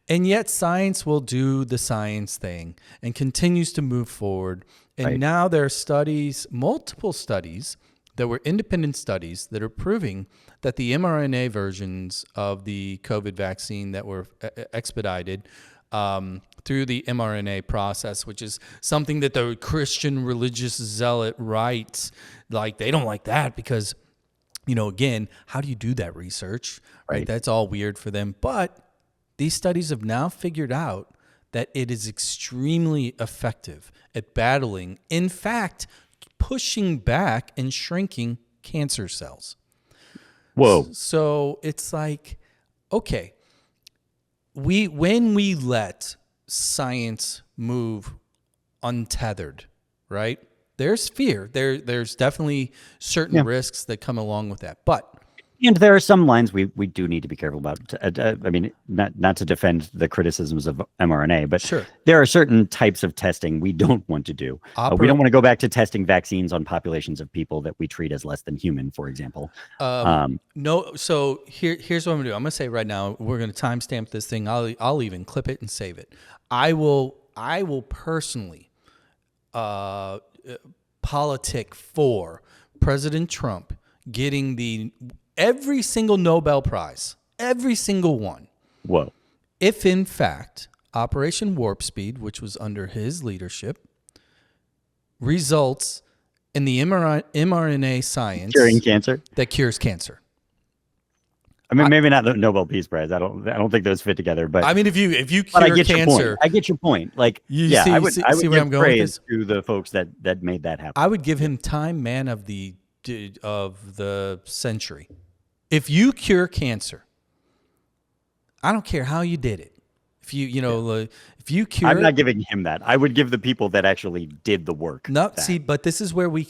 And yet science will do the science thing and continues to move forward. And now there are studies, multiple studies that were independent studies that are proving that the mRNA versions of the COVID vaccine that were expedited through the mRNA process, which is something that the Christian religious zealot writes, like they don't like that because, again, how do you do that research? Right? That's all weird for them. But these studies have now figured out that it is extremely effective at battling, in fact, pushing back and shrinking cancer cells. Whoa. So it's like, okay, when we let science move untethered, right? There's fear. There's definitely certain risks that come along with that. And there are some lines we do need to be careful about. I mean, not to defend the criticisms of mRNA, but sure, there are certain types of testing we don't want to do. We don't want to go back to testing vaccines on populations of people that we treat as less than human, for example. No. So here's what I'm gonna do. I'm gonna say right now, we're gonna timestamp this thing. I'll even clip it and save it. I will personally politic for President Trump getting every single Nobel Prize, every single one. Whoa. If in fact Operation Warp Speed, which was under his leadership, results in the mRNA science curing cancer, that cures cancer. I mean, maybe not the Nobel Peace Prize. I don't think those fit together. But I mean, if you cure cancer, I get your point. Like, I would give where I'm going with this? To the folks that made that happen. I would give him Time Man of the century. If you cure cancer, I don't care how you did it. If if you cure, I'm not giving him that. I would give the people that actually did the work. No, that. see, but this is where He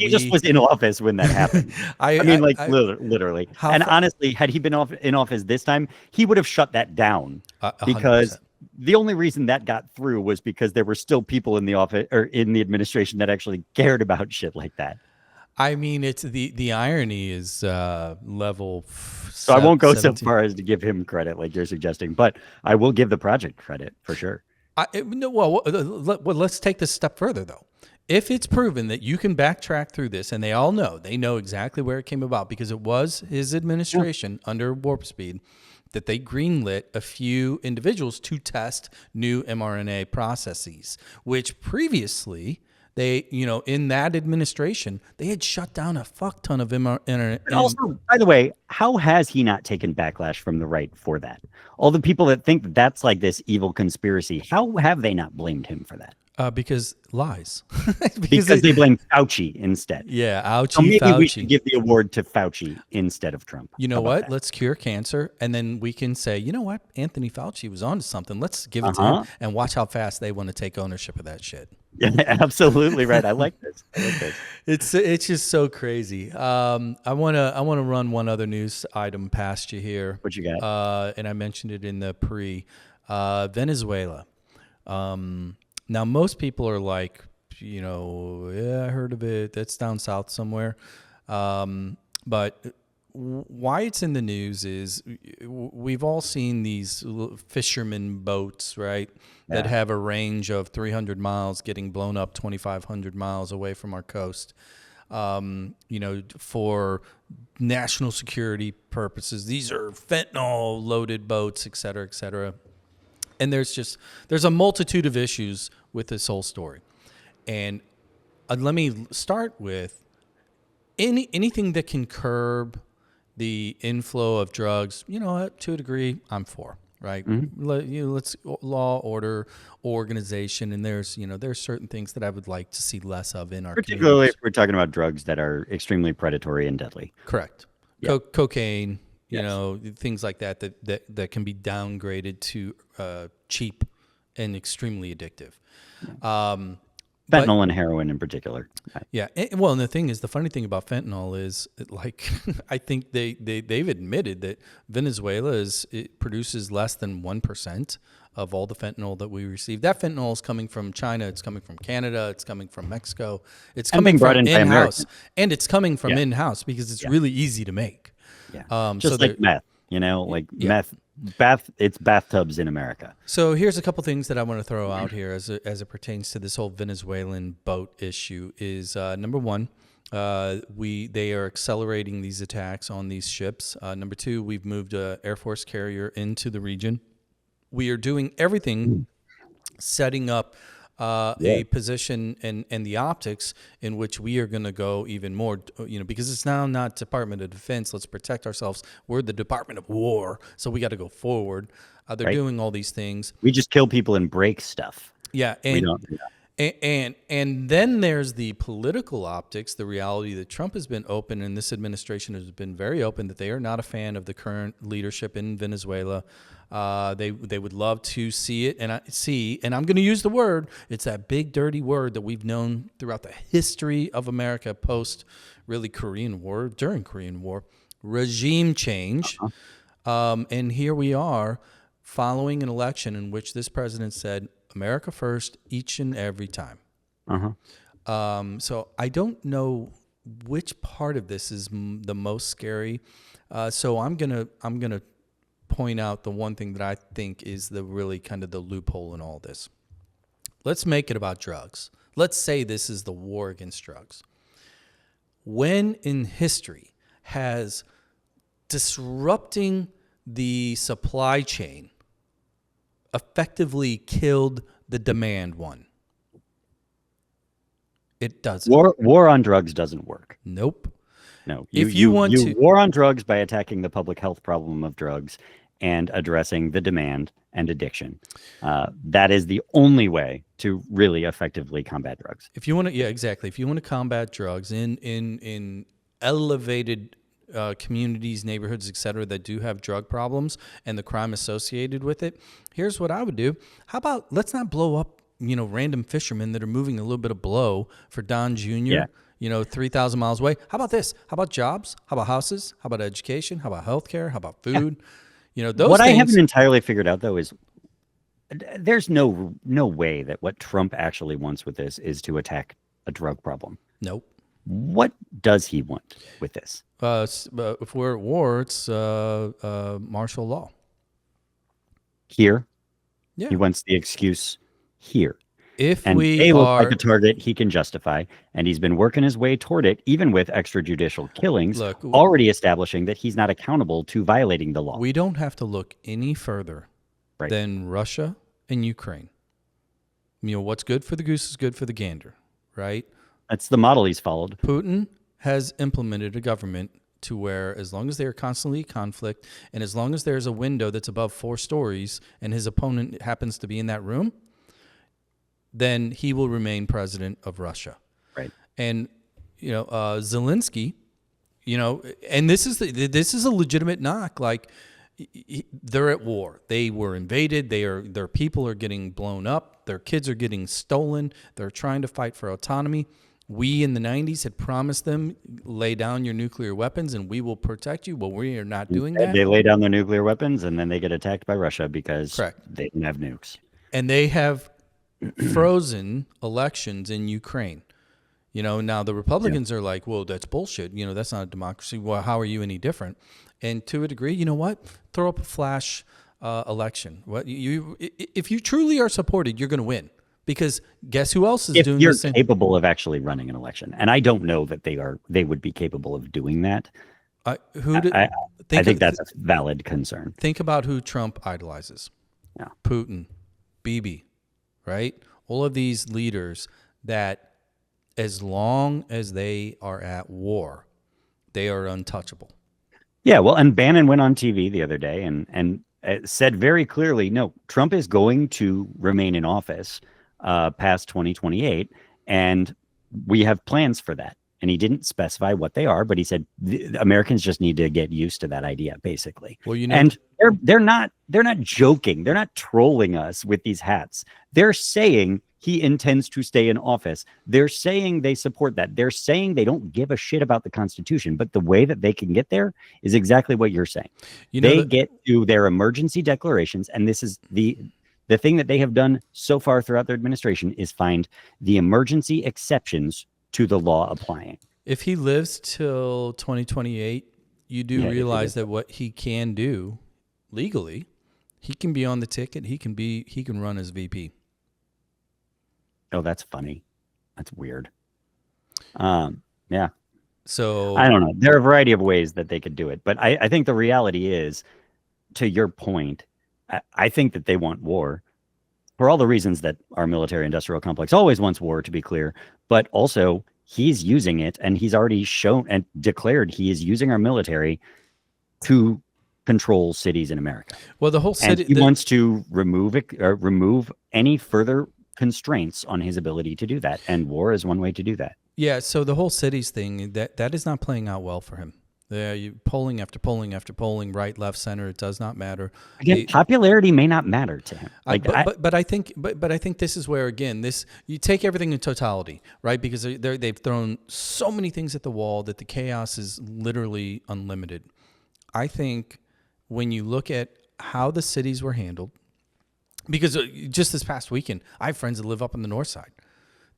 just was in office when that happened. I mean, literally. And honestly, had he been in office this time, he would have shut that down 100%. Because the only reason that got through was because there were still people in the office or in the administration that actually cared about shit like that. I mean, it's the irony is level. So I won't go 17. So far as to give him credit like you're suggesting, but I will give the project credit for sure. Let's take this a step further though. If it's proven that you can backtrack through this, and they know exactly where it came about because it was his administration under Warp Speed that they greenlit a few individuals to test new mRNA processes, which previously they, in that administration, they had shut down a fuck ton of mRNA. And also, by the way, how has he not taken backlash from the right for that? All the people that think that that's like this evil conspiracy, how have they not blamed him for that? Because lies. because they blame Fauci instead. Yeah, Fauci. So maybe we should give the award to Fauci instead of Trump. You know what? Let's cure cancer, and then we can say, you know what? Anthony Fauci was onto something. Let's give it to him, and watch how fast they want to take ownership of that shit. Yeah, absolutely right. I like this. It's just so crazy. I wanna run one other news item past you here. What you got? And I mentioned it in the Venezuela. Now, most people are like, yeah, I heard of it. That's down south somewhere. But why it's in the news is we've all seen these fisherman boats, right, that have a range of 300 miles getting blown up 2,500 miles away from our coast. For national security purposes. These are fentanyl-loaded boats, et cetera, et cetera. And there's a multitude of issues with this whole story. And let me start with anything that can curb the inflow of drugs, to a degree, I'm for, right? Mm-hmm. Let's law, order, organization, and there's certain things that I would like to see less of in our particularly if we're talking about drugs that are extremely predatory and deadly. Correct. Yeah. Cocaine, things like that can be downgraded to cheap and extremely addictive. Fentanyl and heroin in particular. Yeah. And the thing is, the funny thing about fentanyl is, like, I think they've admitted that Venezuela produces less than 1% of all the fentanyl that we receive. That fentanyl is coming from China. It's coming from Canada. It's coming from Mexico. It's coming from in-house. And it's coming from in-house because it's really easy to make. Yeah. Just like meth, meth. It's bathtubs in America. So here's a couple things that I want to throw out here as it pertains to this whole Venezuelan boat issue is number one, they are accelerating these attacks on these ships. Number two, we've moved an Air Force carrier into the region. We are doing everything, setting up a position and the optics in which we are going to go even more, because it's now not Department of Defense. Let's protect ourselves. We're the Department of War, so we got to go forward. They're doing all these things. We just kill people and break stuff. Yeah, and then there's the political optics, the reality that Trump has been open, and this administration has been very open that they are not a fan of the current leadership in Venezuela. They would love to see it, and I'm going to use the word. It's that big dirty word that we've known throughout the history of America post really Korean War, during Korean War, regime change. And here we are following an election in which this president said, America first, each and every time. So I don't know which part of this is the most scary. So I'm gonna point out the one thing that I think is the really kind of the loophole in all this. Let's make it about drugs. Let's say this is the war against drugs. When in history has disrupting the supply chain effectively killed the demand one? It doesn't. War on drugs doesn't work. Nope. No. You war on drugs by attacking the public health problem of drugs and addressing the demand and addiction. That is the only way to really effectively combat drugs. If you want to, exactly. If you want to combat drugs in elevated communities, neighborhoods, et cetera, that do have drug problems and the crime associated with it, here's what I would do. How about let's not blow up, random fishermen that are moving a little bit of blow for Don Jr., 3,000 miles away. How about this? How about jobs? How about houses? How about education? How about healthcare? How about food? Those what things. I haven't entirely figured out, though, is there's no way that what Trump actually wants with this is to attack a drug problem. Nope. What does he want with this? If we're at war, it's martial law. Here? Yeah. He wants the excuse here. If and we they look are like a target he can justify, and he's been working his way toward it, even with extrajudicial killings, already establishing that he's not accountable to violating the law. We don't have to look any further than Russia and Ukraine. What's good for the goose is good for the gander, right? That's the model he's followed. Putin has implemented a government to where as long as they are constantly in conflict and as long as there's a window that's above 4 stories and his opponent happens to be in that room, then he will remain president of Russia. Right. And, Zelensky, and this is a legitimate knock. Like, they're at war. They were invaded. Their people are getting blown up. Their kids are getting stolen. They're trying to fight for autonomy. We in the 90s had promised them, lay down your nuclear weapons and we will protect you. Well, we are not doing that. They lay down their nuclear weapons and then they get attacked by Russia because they don't have nukes. And they have frozen elections in Ukraine. Now the Republicans are like, well, that's bullshit. That's not a democracy. Well, how are you any different? And to a degree, you know what? Throw up a flash election. If you truly are supported, you're going to win. Because guess who else is doing this? If you're capable of actually running an election, and I don't know that they would be capable of doing that. I think that's a valid concern. Think about who Trump idolizes. Yeah. Putin, Bibi, right? All of these leaders that as long as they are at war, they are untouchable. Yeah, well, and Bannon went on TV the other day and said very clearly, no, Trump is going to remain in office past 2028, and we have plans for that. And he didn't specify what they are, but he said Americans just need to get used to that idea, basically. Well, and they're not joking. They're not trolling us with these hats. They're saying he intends to stay in office. They're saying they support that. They're saying they don't give a shit about the Constitution. But the way that they can get there is exactly what you're saying. They get to their emergency declarations, and this is the thing that they have done so far throughout their administration is find the emergency exceptions to the law applying. If he lives till 2028, you do realize that what he can do legally, he can be on the ticket. He can run as VP. Oh, that's funny. That's weird. Yeah. So I don't know. There are a variety of ways that they could do it, but I think the reality is, to your point, I think that they want war for all the reasons that our military-industrial complex always wants war, to be clear, but also he's using it, and he's already shown and declared he is using our military to control cities in America. Well, the whole city, and he wants to remove any further constraints on his ability to do that, and war is one way to do that. Yeah, so the whole cities thing, that is not playing out well for him. Polling after polling after polling, right, left, center, it does not matter. Again, popularity may not matter to him. But I think this is where, again, you take everything in totality, right? Because they've thrown so many things at the wall that the chaos is literally unlimited. I think when you look at how the cities were handled, because just this past weekend, I have friends that live up on the north side.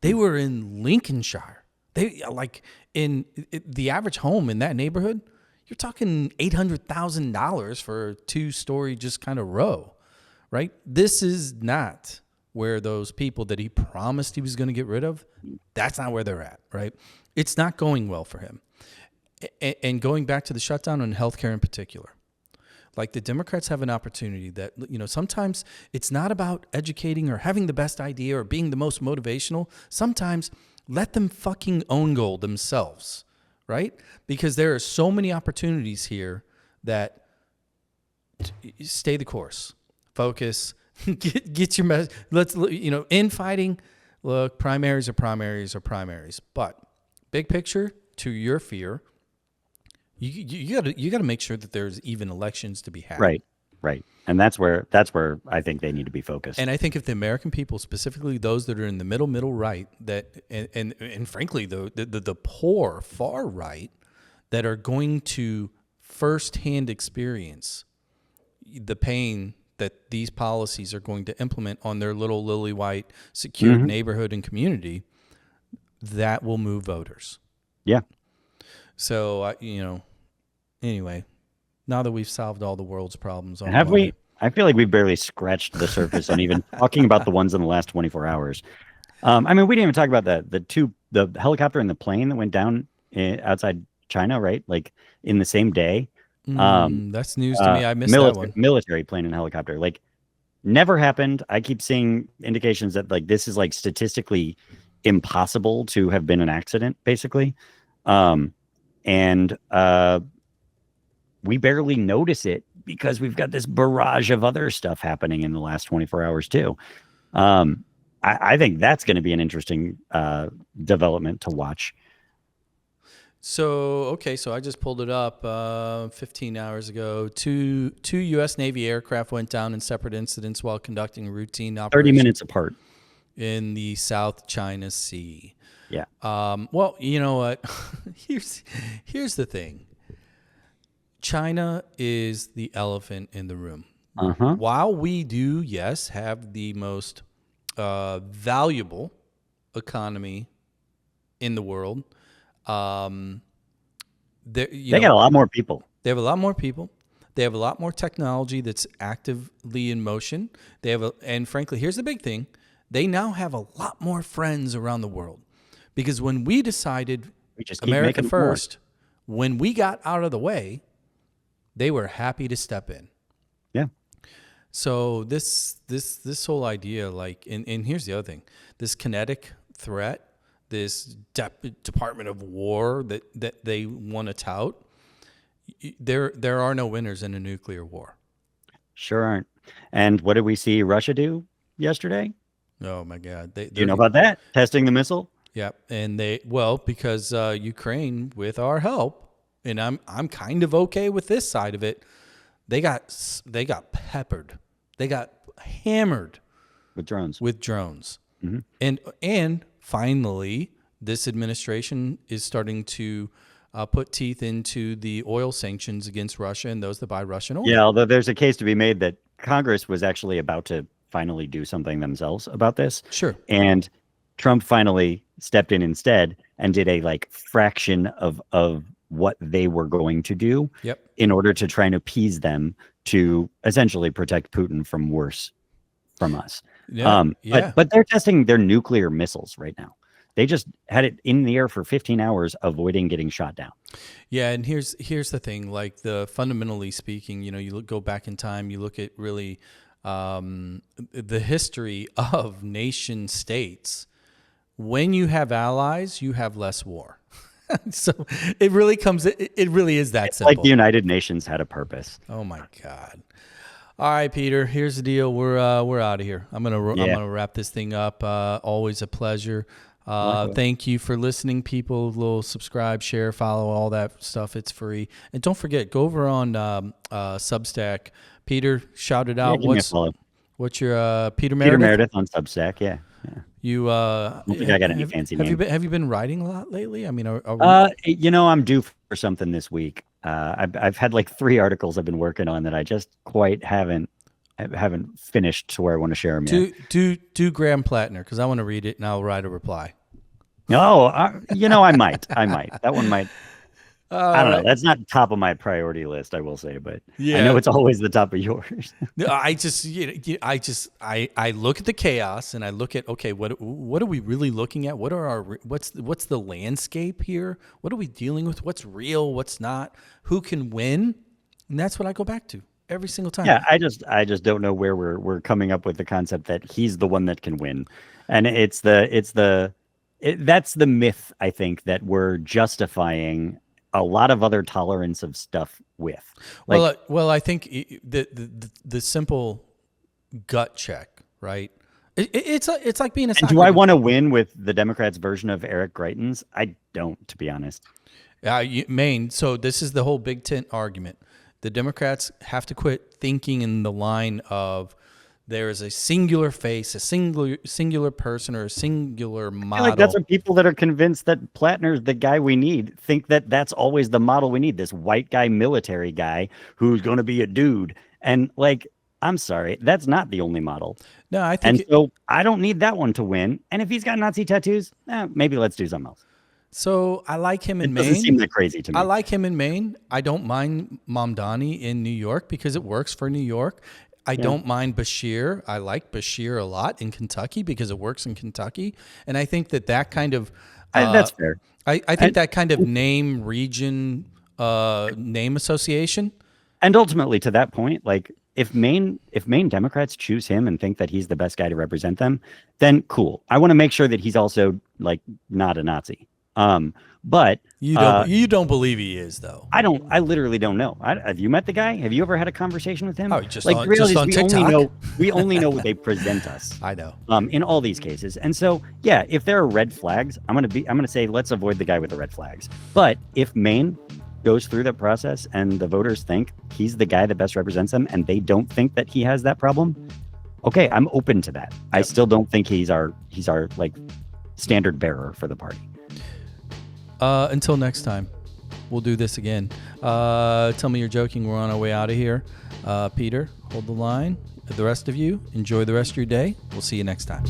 They were in Lincolnshire. They in the average home in that neighborhood, you're talking $800,000 for a 2-story just kind of row, right? This is not where those people that he promised he was going to get rid of, that's not where they're at, right? It's not going well for him. And going back to the shutdown on healthcare in particular, like the Democrats have an opportunity that, sometimes it's not about educating or having the best idea or being the most motivational. Sometimes let them fucking own goal themselves, right? Because there are so many opportunities here that stay the course, focus, get your message. Let's, infighting, look, primaries are primaries are primaries. But big picture, to your fear, You got to make sure that there's even elections to be had. Right. And that's where I think they need to be focused. And I think if the American people, specifically those that are in the middle right, that and frankly the poor far right, that are going to firsthand experience the pain that these policies are going to implement on their little lily white secured neighborhood and community, that will move voters. Yeah. So anyway, now that we've solved all the world's problems, have we? I feel like we've barely scratched the surface on even talking about the ones in the last 24 hours. I mean, we didn't even talk about the helicopter and the plane that went down outside China, right? Like in the same day. That's news to me. I missed that one. Military plane and helicopter, like never happened. I keep seeing indications that like this is like statistically impossible to have been an accident, basically. And we barely notice it because we've got this barrage of other stuff happening in the last 24 hours too. I think that's going to be an interesting development to watch. So I just pulled it up 15 hours ago. Two U.S. Navy aircraft went down in separate incidents while conducting routine operations 30 minutes apart in the South China Sea. Yeah. Well, you know what? Here's the thing. China is the elephant in the room. While we do, yes, have the most valuable economy in the world, they got a lot more people. They have a lot more people. They have a lot more technology that's actively in motion. And frankly, here's the big thing. They now have a lot more friends around the world. Because when we decided America first, when we got out of the way, they were happy to step in. Yeah. So this whole idea, like, and here's the other thing, this kinetic threat, this Department of War that they want to tout, there are no winners in a nuclear war. Sure aren't. And what did we see Russia do yesterday? Oh my God! Do you know about that? Testing the missile. Yeah, and because Ukraine, with our help, and I'm kind of okay with this side of it, they got peppered, they got hammered with drones. And finally, this administration is starting to put teeth into the oil sanctions against Russia and those that buy Russian oil. Yeah, although there's a case to be made that Congress was actually about to finally do something themselves about this. Sure. And Trump finally stepped in instead and did a like fraction of what they were going to do in order to try and appease them to essentially protect Putin from worse from us. But they're testing their nuclear missiles right now. They just had it in the air for 15 hours, avoiding getting shot down. Yeah, and here's the thing. Like fundamentally speaking, you go back in time, you look at really the history of nation states. When you have allies, you have less war. So it really is that simple. Like the United Nations had a purpose. Oh my God. All right, Peter, here's the deal. We're out of here. I'm gonna wrap this thing up. Always a pleasure. Thank you for listening, people. Little subscribe, share, follow, all that stuff. It's free. And don't forget, go over on Substack. Peter, shout it out. What's your Peter Merideth? Peter Merideth on Substack. Yeah. You I don't think I got any fancy name. Have you been writing a lot lately? I mean, I'm due for something this week. I've had like 3 articles I've been working on that I just quite haven't finished to where I want to share them yet. Do Graham Platner, because I want to read it and I'll write a reply. No, I might. That one might. I don't know. That's not top of my priority list, I will say, but I know it's always the top of yours. I look at the chaos and I look at, okay, what are we really looking at? What's the landscape here? What are we dealing with? What's real? What's not? Who can win? And that's what I go back to every single time. Yeah, I just don't know where we're coming up with the concept that he's the one that can win, and that's the myth, I think, that we're justifying a lot of other tolerance of stuff with. Like, well, I think the simple gut check, right? It's like being a. And do I want to win with the Democrats' version of Eric Greitens? I don't, to be honest. Maine. So this is the whole big tent argument. The Democrats have to quit thinking in the line of there is a singular face, a singular person, or a singular model. I feel like that's what people that are convinced that Platner's the guy we need think that that's always the model we need. This white guy, military guy who's going to be a dude. And like, I'm sorry, that's not the only model. No, I think. And so I don't need that one to win. And if he's got Nazi tattoos, maybe let's do something else. So I like him in Maine. It doesn't seem that crazy to me. I like him in Maine. I don't mind Mamdani in New York because it works for New York. I don't mind Bashir. I like Bashir a lot in Kentucky because it works in Kentucky. And I think that kind of... that's fair. I think that kind of name, region, name association. And ultimately, to that point, like if Maine Democrats choose him and think that he's the best guy to represent them, then cool. I want to make sure that he's also like not a Nazi. But you don't believe he is, though. I literally don't know. Have you met the guy? Have you ever had a conversation with him? Oh, just on TikTok. We only know what they present us. I know. In all these cases. And so, yeah, if there are red flags, I'm going to say, let's avoid the guy with the red flags. But if Maine goes through that process and the voters think he's the guy that best represents them and they don't think that he has that problem, okay, I'm open to that. Yep. I still don't think he's our like standard bearer for the party. Until next time, we'll do this again. Tell me you're joking. We're on our way out of here. Peter, hold the line. The rest of you, enjoy the rest of your day. We'll see you next time.